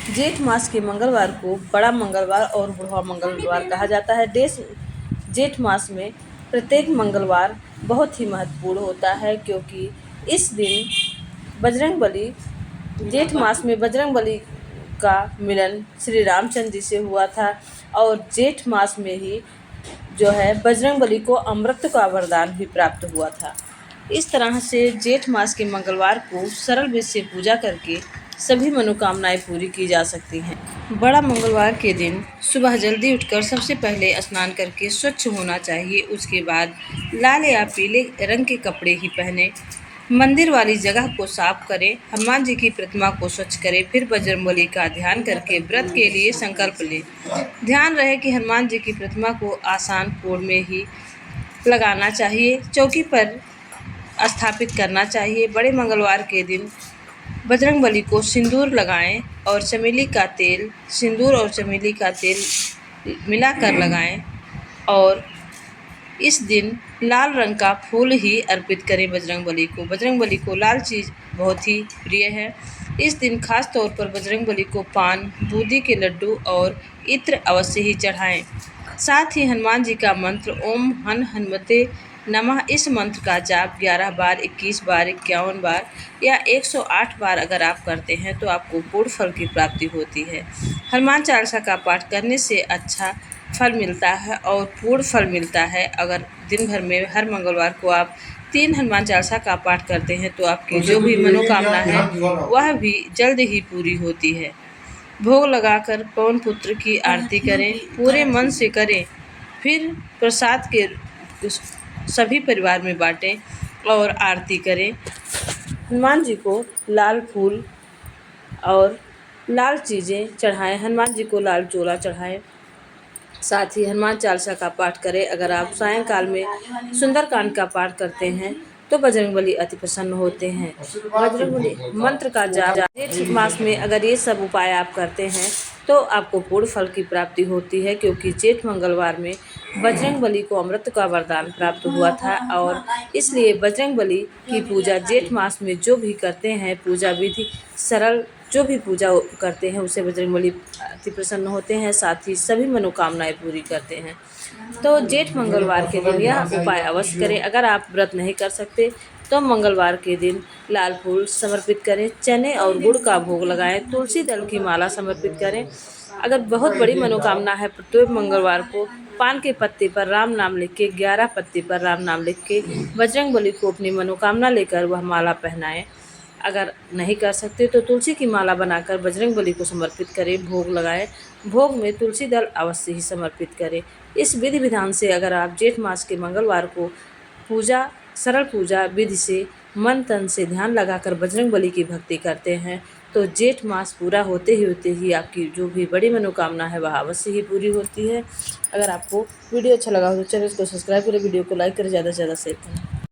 जेठ मास के मंगलवार को बड़ा मंगलवार और बुढ़वा मंगलवार कहा जाता है। जेठ मास में प्रत्येक मंगलवार बहुत ही महत्वपूर्ण होता है, क्योंकि इस दिन बजरंगबली जेठ मास में बजरंगबली का मिलन श्री रामचंद्र जी से हुआ था। और जेठ मास में ही जो है बजरंगबली को अमृत का वरदान भी प्राप्त हुआ था। इस तरह से जेठ मास के मंगलवार को सरल विधि से पूजा करके सभी मनोकामनाएं पूरी की जा सकती हैं। बड़ा मंगलवार के दिन सुबह जल्दी उठकर सबसे पहले स्नान करके स्वच्छ होना चाहिए। उसके बाद लाल या पीले रंग के कपड़े ही पहने, मंदिर वाली जगह को साफ करें, हनुमान जी की प्रतिमा को स्वच्छ करें, फिर बजरंगबली का ध्यान करके व्रत के लिए संकल्प लें। ध्यान रहे कि हनुमान जी की प्रतिमा को आसान कोण में ही लगाना चाहिए, चौकी पर स्थापित करना चाहिए। बड़े मंगलवार के दिन बजरंगबली को सिंदूर लगाएं और सिंदूर और चमेली का तेल मिलाकर लगाएं और इस दिन लाल रंग का फूल ही अर्पित करें बजरंगबली को। बजरंगबली को लाल चीज़ बहुत ही प्रिय है। इस दिन खास तौर पर बजरंगबली को पान, बूंदी के लड्डू और इत्र अवश्य ही चढ़ाएं। साथ ही हनुमान जी का मंत्र ओम हन हनुमते नमः, इस मंत्र का जाप 11 बार, 21 बार, 51 बार या 108 बार अगर आप करते हैं तो आपको पूर्ण फल की प्राप्ति होती है। हनुमान चालीसा का पाठ करने से अच्छा फल मिलता है और पूर्ण फल मिलता है। अगर दिन भर में हर मंगलवार को आप 3 हनुमान चालीसा का पाठ करते हैं तो आपकी जो भी मनोकामना है वह भी जल्द ही पूरी होती है। भोग लगाकर पवन पुत्र की आरती करें, पूरे मन से करें, फिर प्रसाद के सभी परिवार में बांटें और आरती करें। हनुमान जी को लाल फूल और लाल चीज़ें चढ़ाएं, हनुमान जी को लाल चोला चढ़ाएं। साथ ही हनुमान चालीसा का पाठ करें। अगर आप सायंकाल में सुंदरकांड का पाठ करते हैं तो बजरंगबली अति प्रसन्न होते हैं। बजरंगबली मंत्र का जाप जेठ मास में अगर ये सब उपाय आप करते हैं तो आपको पूर्ण फल की प्राप्ति होती है, क्योंकि जेठ मंगलवार में बजरंगबली को अमृत का वरदान प्राप्त हुआ था। और इसलिए बजरंगबली की पूजा जेठ मास में जो भी करते हैं, पूजा विधि सरल जो भी पूजा करते हैं उसे बजरंगबली अति प्रसन्न होते हैं, साथ ही सभी मनोकामनाएं पूरी करते हैं। तो जेठ मंगलवार के दिन यह उपाय अवश्य करें। अगर आप व्रत नहीं कर सकते तो मंगलवार के दिन लाल फूल समर्पित करें, चने और गुड़ का भोग लगाएं, तुलसी दल की माला समर्पित करें। अगर बहुत बड़ी मनोकामना है प्रत्येक मंगलवार को पान के पत्ते पर राम नाम लिख के, 11 पत्ते पर राम नाम लिख के बजरंगबली को अपनी मनोकामना लेकर वह माला पहनाएं। अगर नहीं कर सकते तो तुलसी की माला बनाकर बजरंगबली को समर्पित करें, भोग लगाएं। भोग में तुलसी दल अवश्य ही समर्पित करें। इस विधि विधान से अगर आप जेठ मास के मंगलवार को सरल पूजा विधि से मन तन से ध्यान लगाकर बजरंगबली की भक्ति करते हैं तो जेठ मास पूरा होते ही आपकी जो भी बड़ी मनोकामना है वह अवश्य ही पूरी होती है। अगर आपको वीडियो अच्छा लगा हो तो चैनल को सब्सक्राइब करें, वीडियो को लाइक करें, ज़्यादा से ज़्यादा शेयर करें।